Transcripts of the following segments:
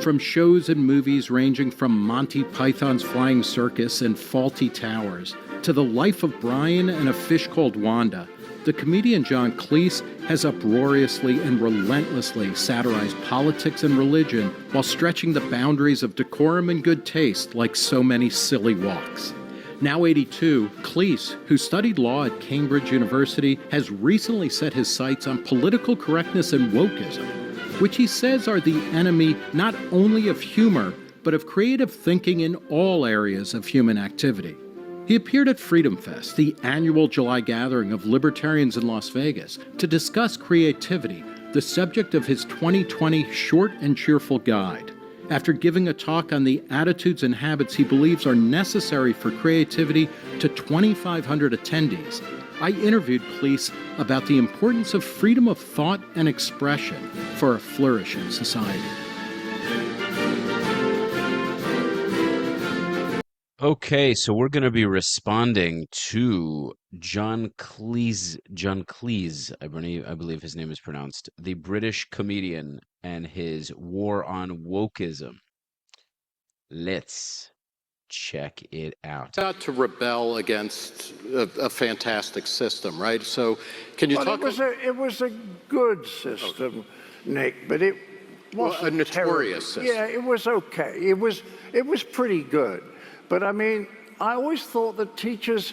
From shows and movies ranging from Monty Python's Flying Circus and Faulty Towers to The Life of Brian and A Fish Called Wanda, the comedian John Cleese has uproariously and relentlessly satirized politics and religion while stretching the boundaries of decorum and good taste like so many silly walks. Now 82, Cleese, who studied law at Cambridge University, has recently set his sights on political correctness and wokeism, which he says are the enemy not only of humor, but of creative thinking in all areas of human activity. He appeared at Freedom Fest, the annual July gathering of libertarians in Las Vegas, to discuss creativity, the subject of his 2020 Short and Cheerful Guide. After giving a talk on the attitudes and habits he believes are necessary for creativity to 2,500 attendees, I interviewed Cleese about the importance of freedom of thought and expression for a flourishing society. Okay, so we're going to be responding to John Cleese, I believe his name is pronounced, the British comedian, and his war on wokeism. Let's check it out. Not to rebel against a fantastic system, right? So, can you talk? It was a good system, Nick, but it wasn't a notorious system. Yeah, it was okay. It was pretty good. But I mean, I always thought that teachers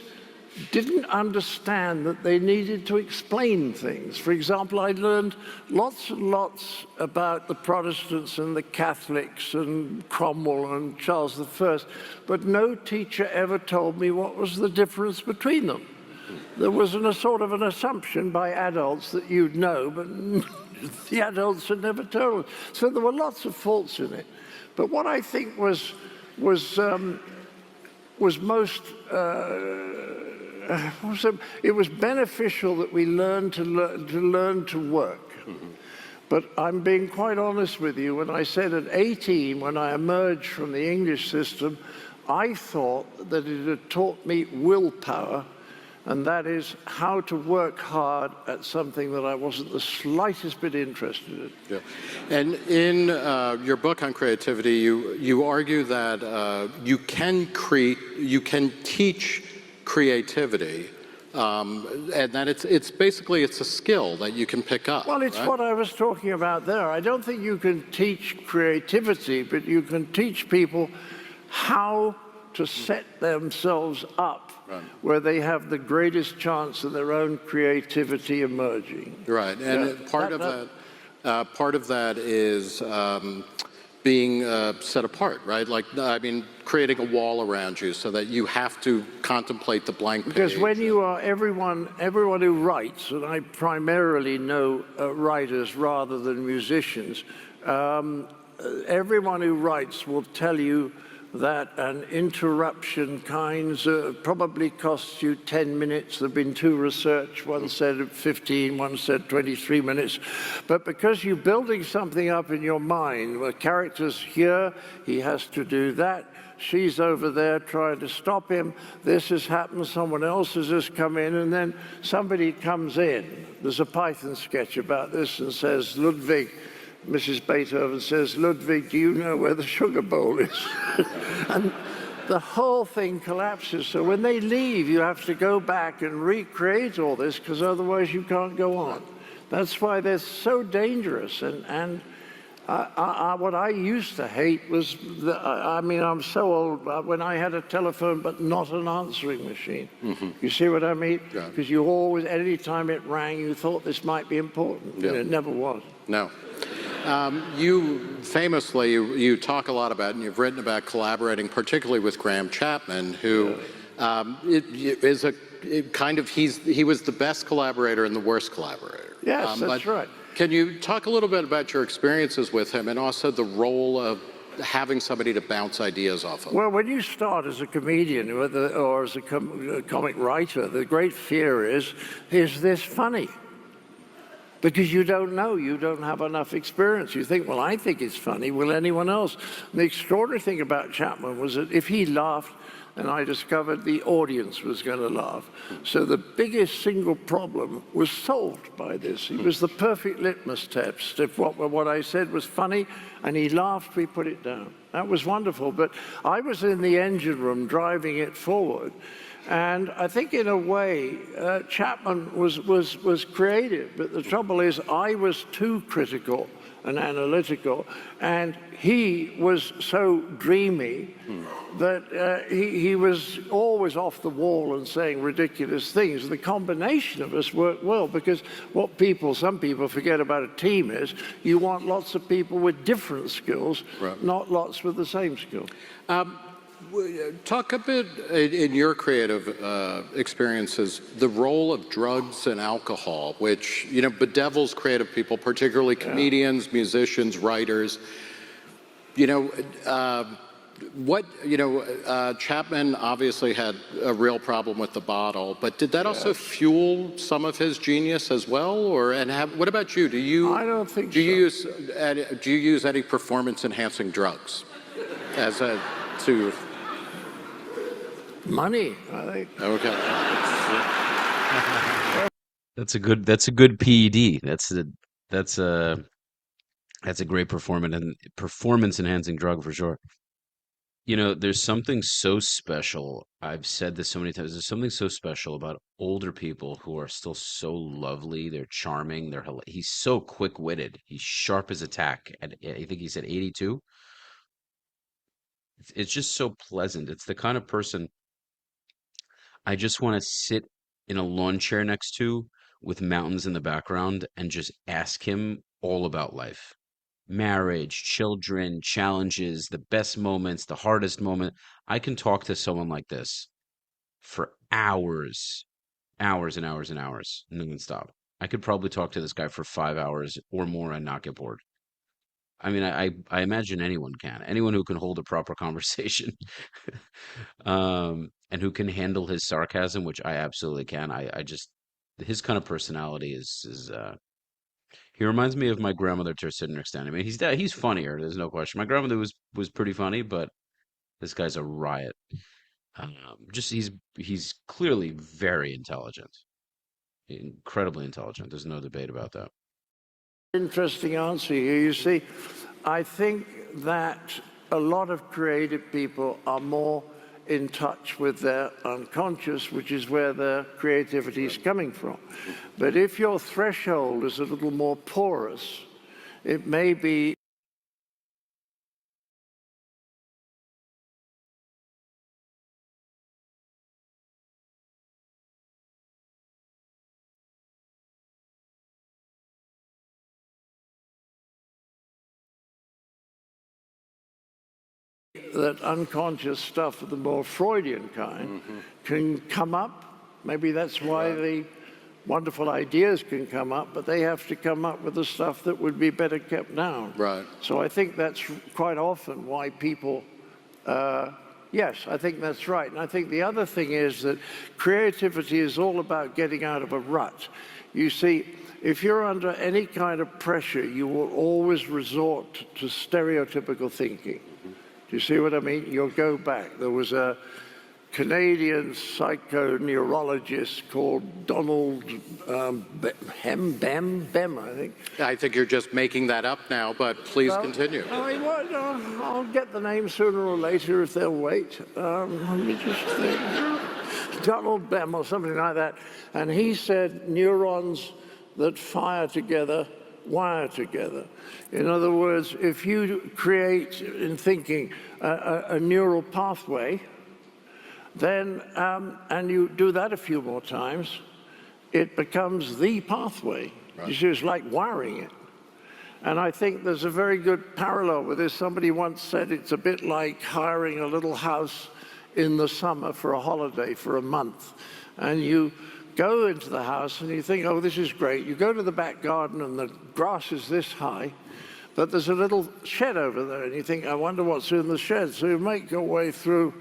didn't understand that they needed to explain things. For example, I learned lots and lots about the Protestants and the Catholics and Cromwell and Charles I, but no teacher ever told me what was the difference between them. There was a sort of an assumption by adults that you'd know, but the adults had never told us. So there were lots of faults in it. But what I think was most, it was beneficial that we learned to learn to work. Mm-hmm. But I'm being quite honest with you, when I said at 18, when I emerged from the English system, I thought that it had taught me willpower, and that is how to work hard at something that I wasn't the slightest bit interested in. Yeah. And in your book on creativity, you argue that you can teach creativity, and that it's basically a skill that you can pick up. Well, it's right? what I was talking about there. I don't think you can teach creativity, but you can teach people how to set themselves up where they have the greatest chance of their own creativity emerging. Right, and part of that is being set apart, right? Like, I mean, creating a wall around you so that you have to contemplate the blank page. Because when you are everyone who writes, and I primarily know writers rather than musicians, everyone who writes will tell you that an interruption probably costs you 10 minutes. There have been two research, one said 15, one said 23 minutes. But because you're building something up in your mind, where character's here, he has to do that, she's over there trying to stop him, this has happened, someone else has just come in, and then somebody comes in. There's a Python sketch about this and says, Ludwig, Mrs. Beethoven says, Ludwig, do you know where the sugar bowl is? And the whole thing collapses. So when they leave, you have to go back and recreate all this, because otherwise you can't go on. That's why they're so dangerous. And what I used to hate was, I'm so old, when I had a telephone but not an answering machine. Mm-hmm. You see what I mean? Because you always, any time it rang, you thought this might be important. Yeah. And it never was. No. You famously, you talk a lot about, and you've written about collaborating, particularly with Graham Chapman, who is he was the best collaborator and the worst collaborator. Yes, that's right. Can you talk a little bit about your experiences with him and also the role of having somebody to bounce ideas off of? Well, when you start as a comedian or as a comic writer, the great fear is this funny? Because you don't know, you don't have enough experience. You think, well, I think it's funny, will anyone else? And the extraordinary thing about Chapman was that if he laughed, and I discovered the audience was going to laugh. So the biggest single problem was solved by this. It was the perfect litmus test. If what I said was funny and he laughed, we put it down. That was wonderful. But I was in the engine room driving it forward. And I think in a way, Chapman was creative. But the trouble is, I was too critical and analytical, and he was so dreamy that he was always off the wall and saying ridiculous things. The combination of us worked well, because what some people forget about a team is you want lots of people with different skills, right, not lots with the same skill. Talk a bit in your creative experiences, the role of drugs and alcohol, which, you know, bedevils creative people, particularly comedians, musicians, writers. You know, Chapman obviously had a real problem with the bottle, but did that also fuel some of his genius as well? Or what about you? I don't think do you use any performance-enhancing drugs to? Money, I think. Okay. That's a good PED. That's a great performance enhancing drug for sure. You know, there's something so special. I've said this so many times. There's something so special about older people who are still so lovely. They're charming. He's so quick-witted. He's sharp as a tack. I think he said 82. It's just so pleasant. It's the kind of person I just want to sit in a lawn chair next to with mountains in the background and just ask him all about life. Marriage, children, challenges, the best moments, the hardest moment. I can talk to someone like this for hours, hours and hours and hours, non-stop. I could probably talk to this guy for 5 hours or more and not get bored. I mean, I imagine anyone can. Anyone who can hold a proper conversation, and who can handle his sarcasm, which I absolutely can. His kind of personality is. He reminds me of my grandmother sitting next to him. I mean, he's funnier. There's no question. My grandmother was pretty funny, but this guy's a riot. He's clearly very intelligent, incredibly intelligent. There's no debate about that. Interesting answer here. You see, I think that a lot of creative people are more in touch with their unconscious, which is where their creativity is coming from. But if your threshold is a little more porous, it may be that unconscious stuff of the more Freudian kind can come up. Maybe that's why the wonderful ideas can come up, but they have to come up with the stuff that would be better kept down. Right. So I think that's quite often why people, yes, I think that's right. And I think the other thing is that creativity is all about getting out of a rut. You see, if you're under any kind of pressure, you will always resort to stereotypical thinking. Do you see what I mean? You'll go back. There was a Canadian psychoneurologist called Donald Bem, I think. I think you're just making that up now, but please continue. I'll get the name sooner or later if they'll wait. Let me just think. Donald Bem or something like that. And he said neurons that fire together wire together. In other words, if you create in thinking a neural pathway, then, and you do that a few more times, it becomes the pathway. Right. You see, it's like wiring it. And I think there's a very good parallel with this. Somebody once said it's a bit like hiring a little house in the summer for a holiday for a month. And you go into the house and you think, oh, this is great. You go to the back garden and the grass is this high, but there's a little shed over there. And you think, I wonder what's in the shed. So you make your way through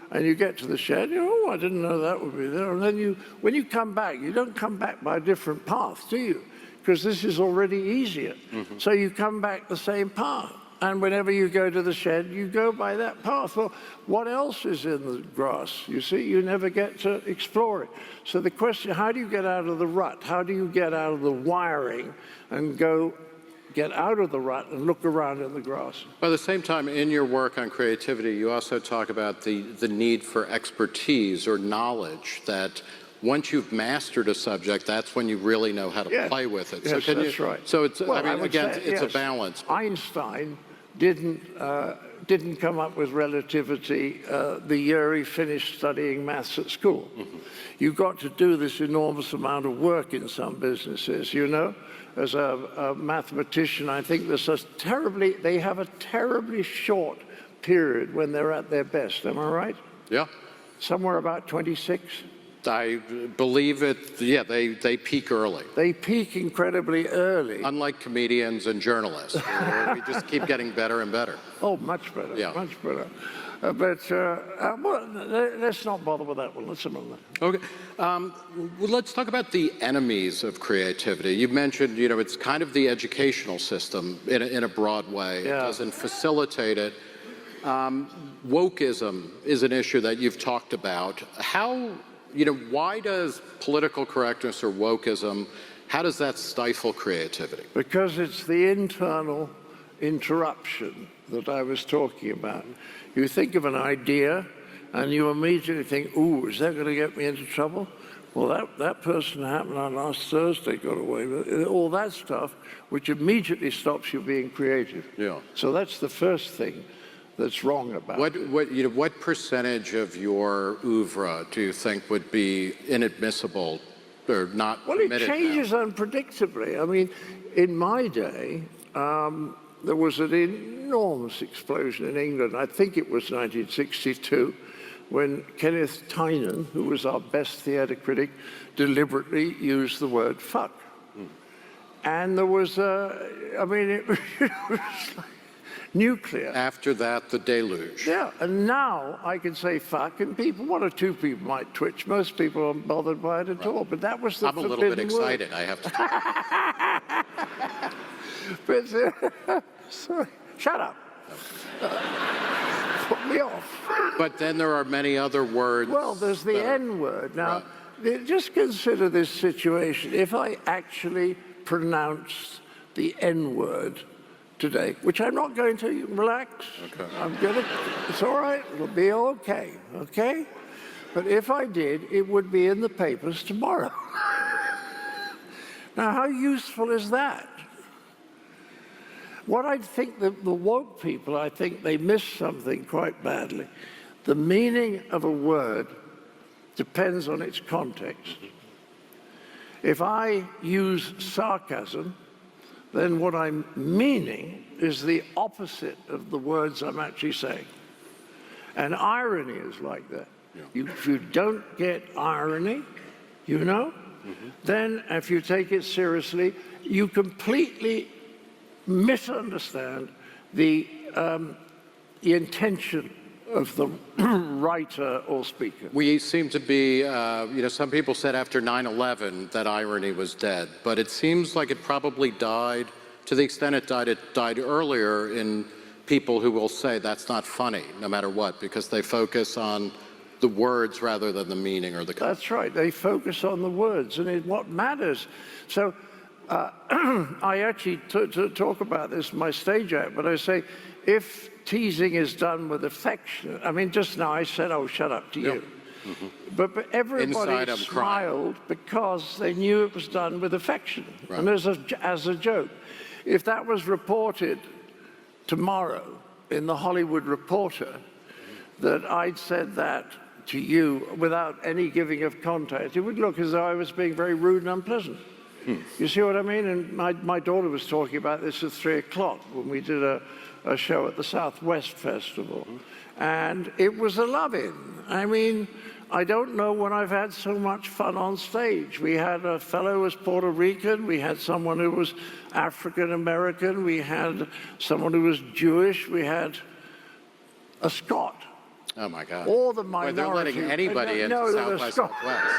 and you get to the shed. Oh, I didn't know that would be there. And then when you come back, you don't come back by a different path, do you? Because this is already easier. So you come back the same path. And whenever you go to the shed, you go by that path. Well, what else is in the grass? You see, you never get to explore it. So the question, how do you get out of the rut? How do you get out of the wiring and get out of the rut and look around in the grass? By the same time, in your work on creativity, you also talk about the need for expertise or knowledge, that once you've mastered a subject, that's when you really know how to play with it. Yes, that's right. So it's, Well, I mean, again, say, it's yes, a balance. Einstein didn't come up with relativity the year he finished studying maths at school. Mm-hmm. You've got to do this enormous amount of work in some businesses, you know? As a mathematician, I think they have a terribly short period when they're at their best. Am I right? Yeah. Somewhere about 26? I believe it, yeah, they peak early. They peak incredibly early. Unlike comedians and journalists, we just keep getting better and better. Oh, much better, much better. Well, let's not bother with that one. Let's move on. Okay. Well, let's talk about the enemies of creativity. You mentioned, you know, it's kind of the educational system in a broad way. It doesn't facilitate it. Wokeism is an issue that you've talked about. How, you know, why does political correctness or wokeism, how does that stifle creativity? Because it's the internal interruption that I was talking about. You think of an idea and you immediately think, ooh, is that going to get me into trouble? Well, that person happened on last Thursday, got away with it. All that stuff, which immediately stops you being creative. Yeah. So that's the first thing that's wrong about it. What percentage of your oeuvre do you think would be inadmissible or not permitted? Well, it changes unpredictably. I mean, in my day, there was an enormous explosion in England. I think it was 1962, when Kenneth Tynan, who was our best theatre critic, deliberately used the word fuck. And there was, I mean, it was like nuclear. After that, the deluge. Yeah, and now I can say fuck, and people, one or two people might twitch. Most people aren't bothered by it at all, but that was the forbidden word. I'm a little bit excited, I have to But, sorry, shut up. Put me off. But then there are many other words. Well, there's the N-word. Now, just consider this situation. If I actually pronounced the N-word today, which I'm not going to, relax. Okay. I'm going to, it's all right, it'll be okay, okay? But if I did, it would be in the papers tomorrow. Now, how useful is that? What I think the woke people, I think they miss something quite badly. The meaning of a word depends on its context. If I use sarcasm, then what I'm meaning is the opposite of the words I'm actually saying. And irony is like that. Yeah. If you don't get irony, you know, then if you take it seriously, you completely misunderstand the intention of the writer or speaker. We seem to be, you know, some people said after 9/11 that irony was dead, but it seems like it probably died, to the extent it died earlier in people who will say that's not funny, no matter what, because they focus on the words rather than the meaning or the context. That's right, they focus on the words, and it's what matters. So I actually talk about this in my stage act, but I say, if teasing is done with affection, I mean, just now I said, oh, shut up to you. But everybody smiled because they knew it was done with affection, and as a joke. If that was reported tomorrow in the Hollywood Reporter, that I'd said that to you without any giving of context, it would look as though I was being very rude and unpleasant. You see what I mean? And my daughter was talking about this at 3 o'clock when we did a show at the Southwest Festival. And it was a love-in. I mean, I don't know when I've had so much fun on stage. We had a fellow who was Puerto Rican. We had someone who was African-American. We had someone who was Jewish. We had a Scot. Oh, my God. All the minorities. Well, they're letting anybody into South by Southwest.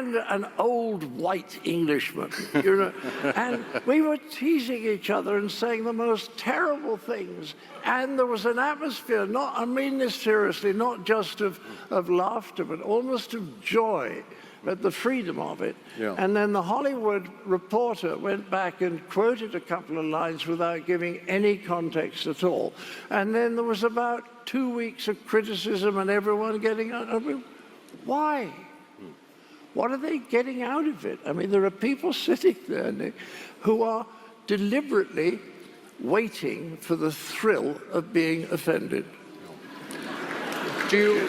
and an old white Englishman, you know, and we were teasing each other and saying the most terrible things. And there was an atmosphere, not, I mean this seriously, not just of laughter, but almost of joy at the freedom of it. Yeah. And then the Hollywood Reporter went back and quoted a couple of lines without giving any context at all. And then there was about 2 weeks of criticism and everyone getting out. I mean, why? What are they getting out of it? I mean, there are people sitting there, Nick, who are deliberately waiting for the thrill of being offended. Do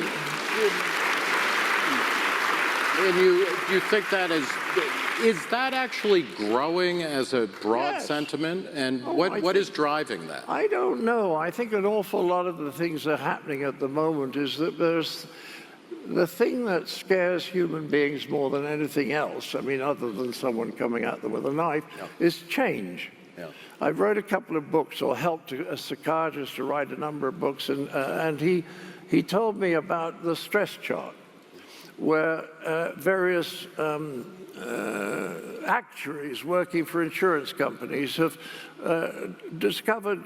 you think that is that actually growing as a broad Yes. sentiment? And Oh, what is driving that? I don't know. I think an awful lot of the things that are happening at the moment is that there's the thing that scares human beings more than anything else, I mean, other than someone coming at them with a knife, is change. Yeah. I wrote a couple of books, or helped a psychiatrist to write a number of books, and he told me about the stress chart, where various actuaries working for insurance companies have discovered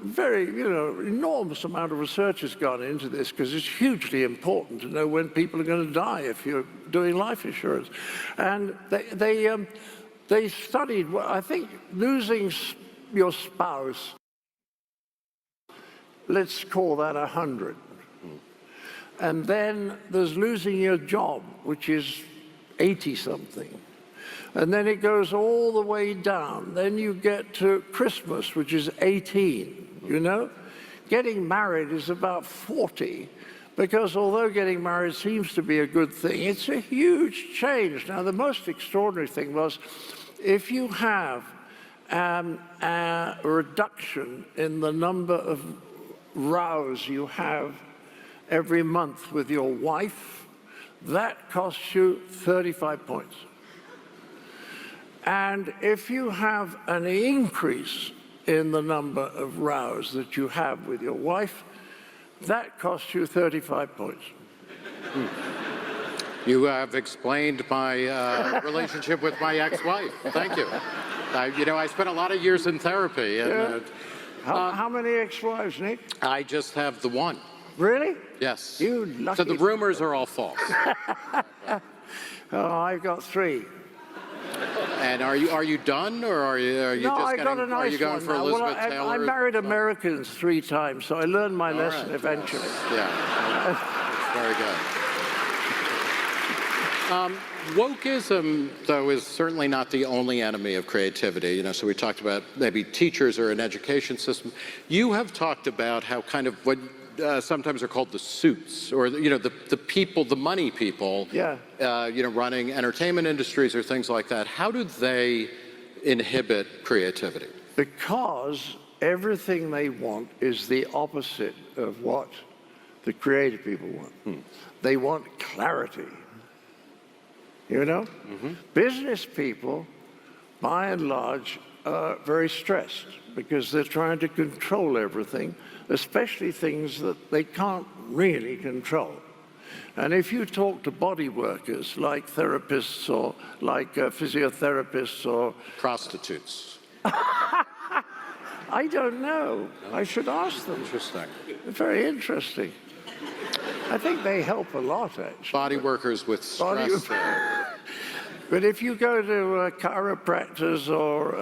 very, enormous amount of research has gone into this because it's hugely important to know when people are going to die if you're doing life insurance. And they studied, I think, losing your spouse, let's call that 100. And then there's losing your job, which is 80-something. And then it goes all the way down. Then you get to Christmas, which is 18, you know? Getting married is about 40, because although getting married seems to be a good thing, it's a huge change. Now, the most extraordinary thing was, if you have a reduction in the number of rows you have every month with your wife, that costs you 35 points. And if you have an increase in the number of rows that you have with your wife, that costs you 35 points. You have explained my relationship with my ex-wife. Thank you. I spent a lot of years in therapy. And, How many ex-wives, Nick? I just have the one. Really? Yes. You lucky. So the rumors are all false. Oh, I've got 3. And are you done, or are you No, just I got a nice are you going one for now. Elizabeth Well, Taylor? I married Americans 3 times, so I learned my lesson right. eventually. Yeah, that's very good. Wokeism, though, is certainly not the only enemy of creativity. So we talked about maybe teachers or an education system. You have talked about how kind of what sometimes are called the suits, or the people, the money people, running entertainment industries or things like that. How do they inhibit creativity? Because everything they want is the opposite of what the creative people want. They want clarity. Business people, by and large, are very stressed because they're trying to control everything, especially things that they can't really control. And if you talk to body workers like therapists or like physiotherapists or... Prostitutes. I don't know. I should ask them. Interesting. Very interesting. I think they help a lot, actually. Body workers with stress. But if you go to chiropractors or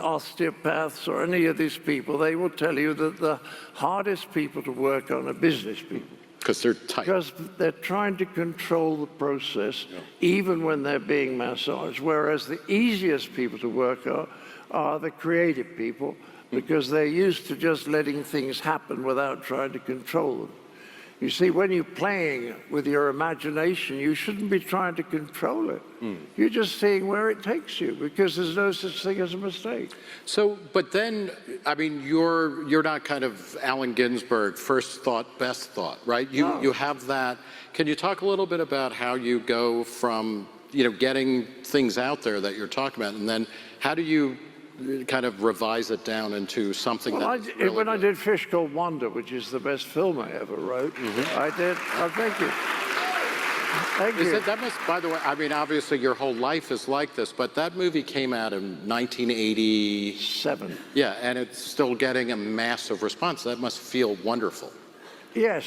osteopaths or any of these people, they will tell you that the hardest people to work on are business people. Because they're tight. Because they're trying to control the process, even when they're being massaged. Whereas the easiest people to work on are the creative people, because they're used to just letting things happen without trying to control them. You see, when you're playing with your imagination, you shouldn't be trying to control it. You're just seeing where it takes you, because there's no such thing as a mistake. So, but then, I mean, you're not kind of Allen Ginsberg, first thought, best thought, right? You have that. Can you talk a little bit about how you go from, getting things out there that you're talking about, and then how do you kind of revise it down into something When I did Fish Called Wanda, which is the best film I ever wrote, I did, thank you. Thank you. That must, by the way, I mean, obviously your whole life is like this, but that movie came out in 1987. Yeah, and it's still getting a massive response. That must feel wonderful. Yes,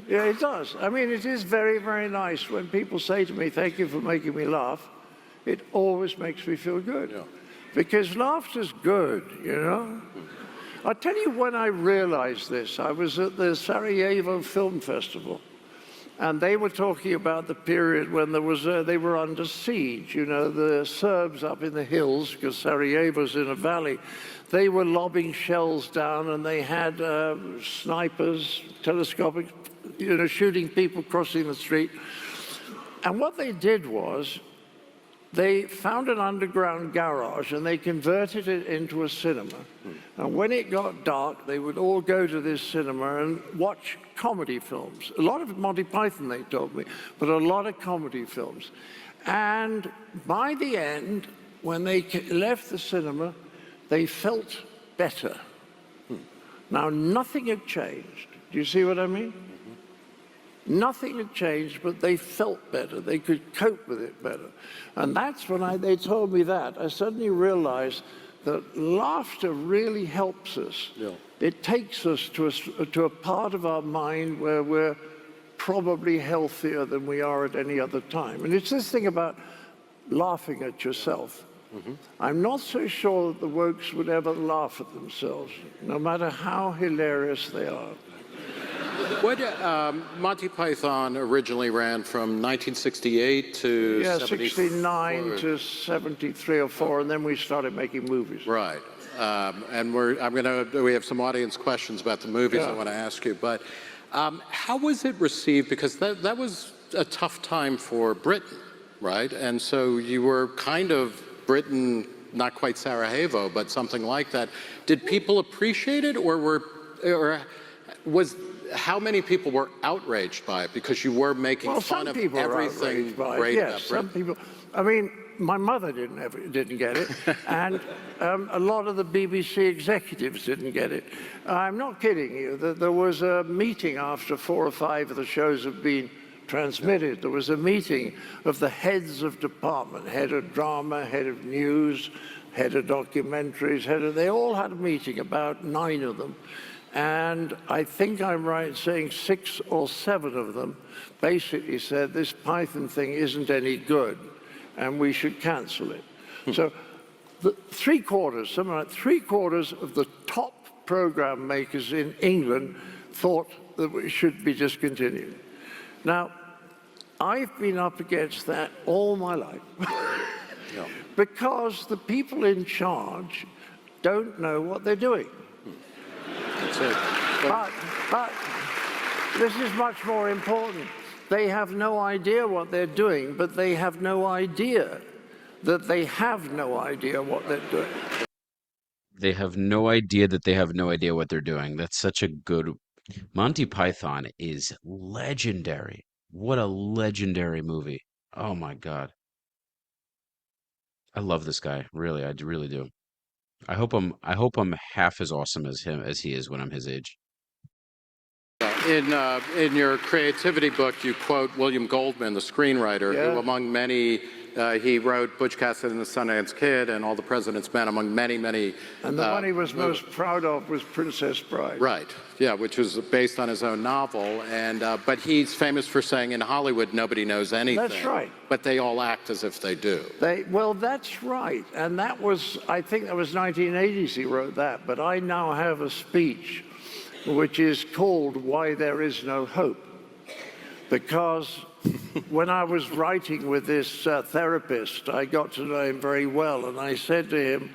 yeah, it does. I mean, it is very, very nice when people say to me, thank you for making me laugh. It always makes me feel good. Yeah. Because laughter's good, you know? I'll tell you when I realized this. I was at the Sarajevo Film Festival, and they were talking about the period when there was they were under siege. You know, the Serbs up in the hills, because Sarajevo's in a valley, they were lobbing shells down, and they had snipers, telescopic, you know, shooting people crossing the street. And what they did was, they found an underground garage and they converted it into a cinema. And when it got dark, they would all go to this cinema and watch comedy films. A lot of Monty Python, they told me, but a lot of comedy films. And by the end, when they left the cinema, they felt better. Now, nothing had changed. Do you see what I mean? Nothing had changed, but they felt better. They could cope with it better. And that's when they told me that. I suddenly realized that laughter really helps us. Yeah. It takes us to a part of our mind where we're probably healthier than we are at any other time. And it's this thing about laughing at yourself. I'm not so sure that the Wokes would ever laugh at themselves, no matter how hilarious they are. What, Monty Python originally ran from 1968 to 69 to 73 or 4, and then we started making movies. Right. And we have some audience questions about the movies I want to ask you. But how was it received? Because that was a tough time for Britain, right? And so you were kind of Britain, not quite Sarajevo, but something like that. Did people appreciate it, or how many people were outraged by it because you were making fun of everything great about Britain? Some people. I mean, my mother didn't get it, and a lot of the BBC executives didn't get it. I'm not kidding you. There was a meeting after 4 or 5 of the shows had been transmitted. There was a meeting of the heads of department, head of drama, head of news, head of documentaries, they all had a meeting, about 9 of them. And I think I'm right saying 6 or 7 of them basically said this Python thing isn't any good and we should cancel it. So something like three quarters of the top program makers in England thought that it should be discontinued. Now, I've been up against that all my life because the people in charge don't know what they're doing. That's it. But this is much more important. They have no idea what they're doing, but they have no idea that they have no idea what they're doing. They have no idea that they have no idea what they're doing. That's such a good... Monty Python is legendary. What a legendary movie. Oh my God. I love this guy. Really, I really do. I hope I'm half as awesome as he is when I'm his age. In your creativity book, you quote William Goldman, the screenwriter, who among many, he wrote Butch Cassidy and the Sundance Kid and All the President's Men, among many, many. And the one he was most proud of was Princess Bride. Right, yeah, which was based on his own novel. And but he's famous for saying in Hollywood, nobody knows anything. That's right. But they all act as if they do. Well, that's right. And that was, I think that was 1980s he wrote that. But I now have a speech which is called Why There Is No Hope. Because when I was writing with this therapist, I got to know him very well, and I said to him,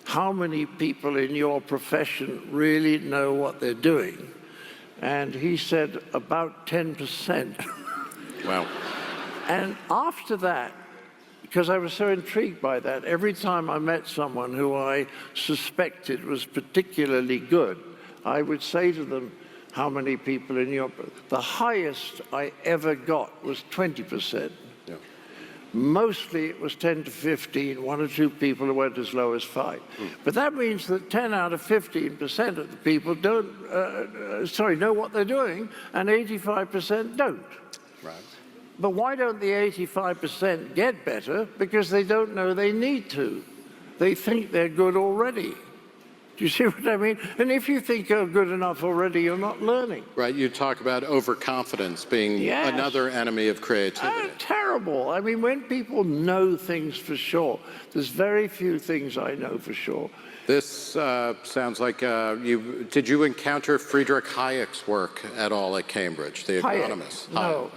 how many people in your profession really know what they're doing? And he said, about 10%. Wow. And after that, because I was so intrigued by that, every time I met someone who I suspected was particularly good, I would say to them, how many people in your... The highest I ever got was 20%. Yeah. Mostly it was 10 to 15, 1 or 2 people who went as low as 5. But that means that 10 out of 15% of the people don't, know what they're doing, and 85% don't. Right. But why don't the 85% get better? Because they don't know they need to. They think they're good already. Do you see what I mean? And if you think you're good enough already, you're not learning. Right, you talk about overconfidence being another enemy of creativity. Terrible. I mean, when people know things for sure, there's very few things I know for sure. This sounds like did you encounter Friedrich Hayek's work at all at Cambridge, the economist? No,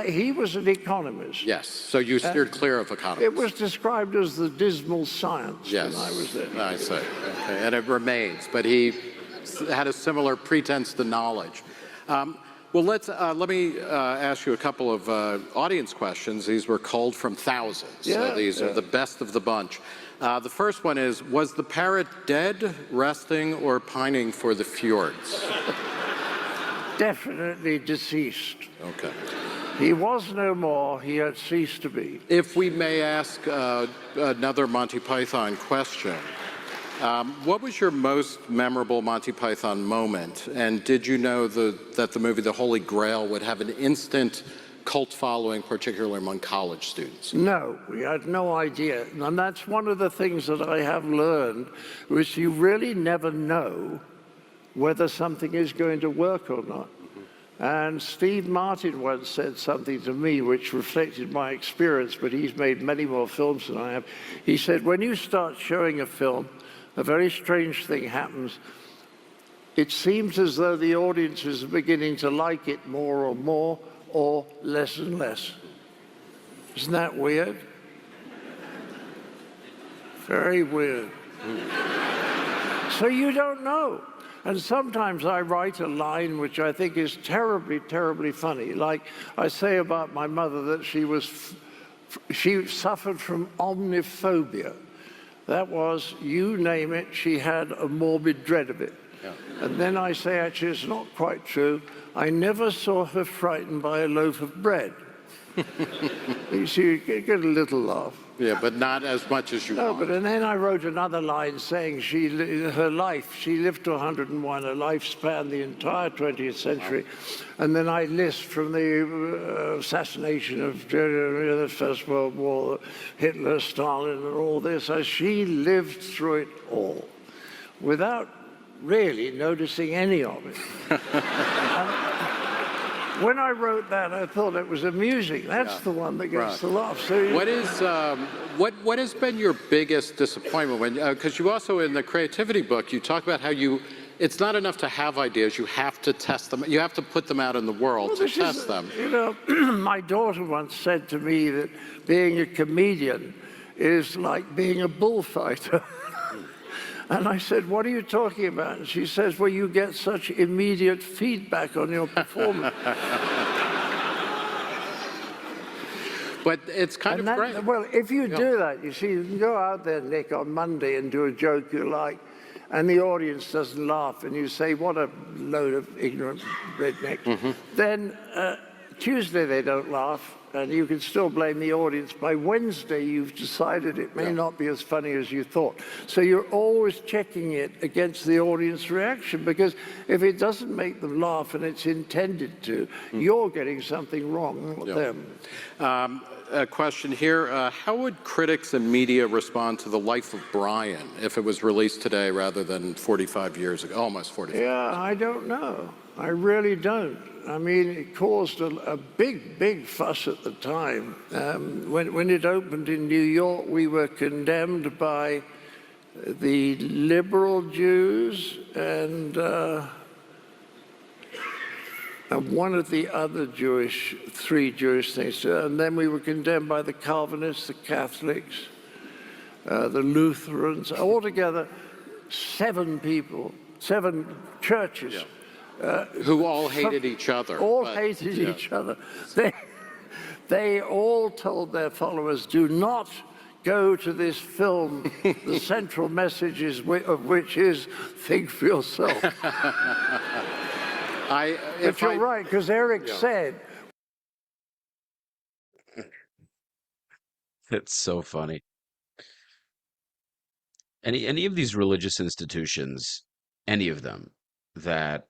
he was an economist. Yes, so you steered clear of economists. It was described as the dismal science when I was there. I see, okay, and it remains, but he had a similar pretense to knowledge. Well, let me ask you a couple of audience questions. These were culled from thousands, so these are the best of the bunch. The first one is, was the parrot dead, resting, or pining for the fjords? Definitely deceased. Okay. He was no more, he had ceased to be. If we may ask another Monty Python question, what was your most memorable Monty Python moment? And did you know that the movie The Holy Grail would have an instant cult following, particularly among college students? No, we had no idea. And that's one of the things that I have learned, which you really never know whether something is going to work or not. And Steve Martin once said something to me which reflected my experience, but he's made many more films than I have. He said, when you start showing a film, a very strange thing happens. It seems as though the audiences are beginning to like it more and more, or less and less. Isn't that weird? Very weird. So you don't know. And sometimes I write a line which I think is terribly, terribly funny. Like I say about my mother that she suffered from omniphobia. That was, you name it, she had a morbid dread of it. Yeah. And then I say, actually, it's not quite true. I never saw her frightened by a loaf of bread. You see, you get a little laugh. Yeah, but not as much as you want. And then I wrote another line saying she lived to 101, her life spanned the entire 20th century. Wow. And then I list from the assassination of the First World War, Hitler, Stalin, and all this, as she lived through it all without really noticing any of it. When I wrote that, I thought it was amusing. That's the one that gets the laugh. So what has been your biggest disappointment? Because you also, in the creativity book, you talk about how it's not enough to have ideas, you have to test them. You have to put them out in the world to test them. You know, my daughter once said to me that being a comedian is like being a bullfighter. And I said, what are you talking about? And she says, well, you get such immediate feedback on your performance. But it's kind of great. Well, if you do that, you see, you can go out there, Nick, on Monday and do a joke you like, and the audience doesn't laugh, and you say, what a load of ignorant rednecks. Mm-hmm. Then Tuesday they don't laugh, and you can still blame the audience. By Wednesday, you've decided it may not be as funny as you thought. So you're always checking it against the audience reaction, because if it doesn't make them laugh and it's intended to, you're getting something wrong, not them. A question here. How would critics and media respond to The Life of Brian if it was released today rather than 45 years ago, almost 45 years ago? I don't know. I really don't. I mean, it caused a big, big fuss at the time. When it opened in New York, we were condemned by the liberal Jews and one of the other three Jewish things. And then we were condemned by the Calvinists, the Catholics, the Lutherans, altogether 7 churches. Yeah. Who all hated each other. Hated each other. They all told their followers, do not go to this film, the central message of which is think for yourself. But you're right, because Eric said... It's so funny. Any of these religious institutions, any of them, that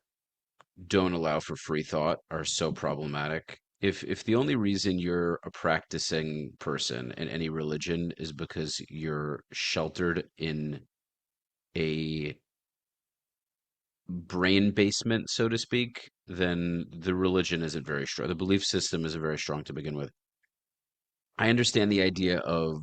don't allow for free thought are so problematic. if the only reason you're a practicing person in any religion is because you're sheltered in a brain basement, so to speak, then the religion isn't very strong. The belief system isn't very strong to begin with. I understand the idea of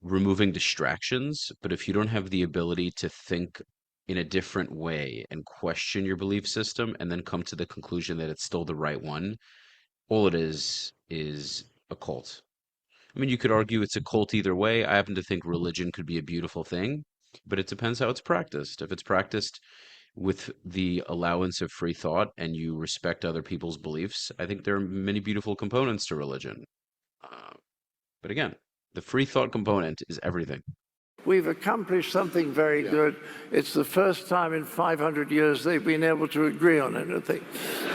removing distractions, but if you don't have the ability to think in a different way and question your belief system and then come to the conclusion that it's still the right one, all it is a cult. I mean, you could argue it's a cult either way. I happen to think religion could be a beautiful thing, but it depends how it's practiced. If it's practiced with the allowance of free thought and you respect other people's beliefs, I think there are many beautiful components to religion. Uh, but again, the free thought component is everything. We've accomplished something very good. It's the first time in 500 years they've been able to agree on anything.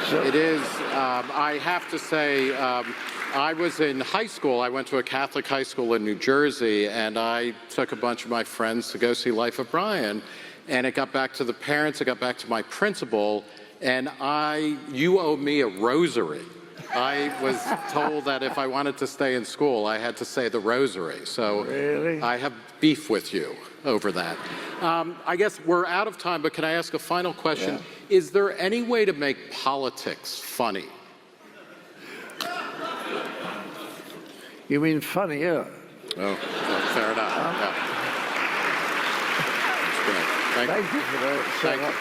So It is. I have to say, I was in high school. I went to a Catholic high school in New Jersey, and I took a bunch of my friends to go see Life of Brian. And it got back to the parents, it got back to my principal, and you owe me a rosary. I was told that if I wanted to stay in school, I had to say the rosary. So Really? I have beef with you over that. I guess we're out of time, but can I ask a final question? Yeah. Is there any way to make politics funny? You mean funnier? Oh, well, fair enough. Yeah. That's great. Thank you for that. Thank you.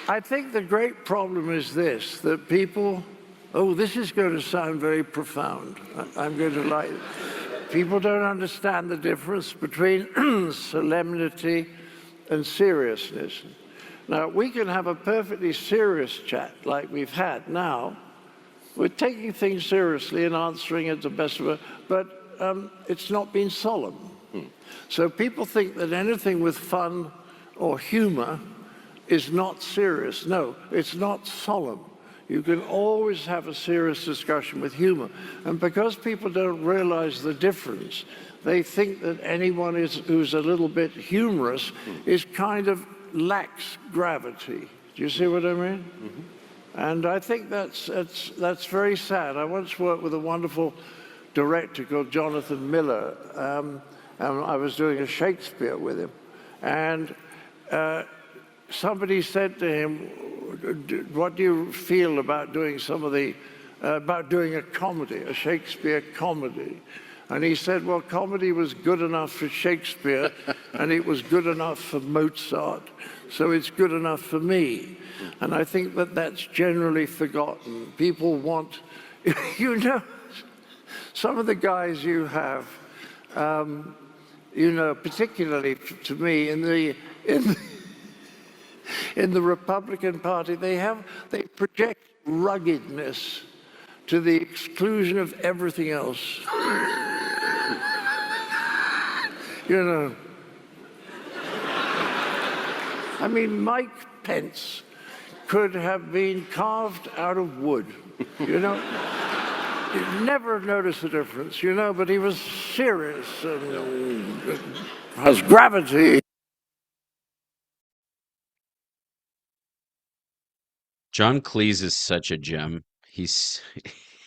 I think the great problem is this, that people, this is going to sound very profound. I'm going to like it. People don't understand the difference between solemnity and seriousness. Now, we can have a perfectly serious chat like we've had now. We're taking things seriously and answering it the best of it, but it's not been solemn. So people think that anything with fun or humor is not serious. No, it's not solemn. You can always have a serious discussion with humor. And because people don't realize the difference, they think that anyone who's a little bit humorous is kind of lacks gravity. Do you see what I mean? Mm-hmm. And I think that's very sad. I once worked with a wonderful director called Jonathan Miller, and I was doing a Shakespeare with him. And somebody said to him, what do you feel about doing about doing a comedy, a Shakespeare comedy? And he said, well, comedy was good enough for Shakespeare, and it was good enough for Mozart, so it's good enough for me. And I think that that's generally forgotten. People want, some of the guys you have, particularly to me, in the Republican Party, they project ruggedness to the exclusion of everything else. I mean, Mike Pence could have been carved out of wood, You'd never notice the difference, but he was serious and has gravity. John Cleese is such a gem. He's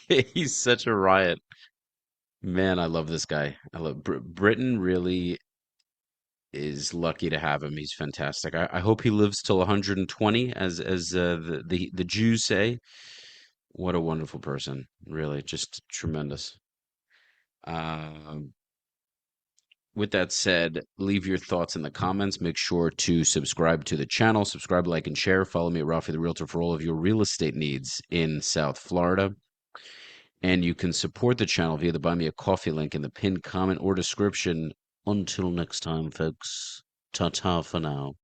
he's such a riot. Man, I love this guy. I love Britain really is lucky to have him. He's fantastic. I hope he lives till 120, as the Jews say. What a wonderful person. Really, just tremendous. Um, with that said, leave your thoughts in the comments. Make sure to subscribe to the channel. Subscribe, like, and share. Follow me at Rafi the Realtor for all of your real estate needs in South Florida. And you can support the channel via the Buy Me a Coffee link in the pinned comment or description. Until next time, folks. Ta-ta for now.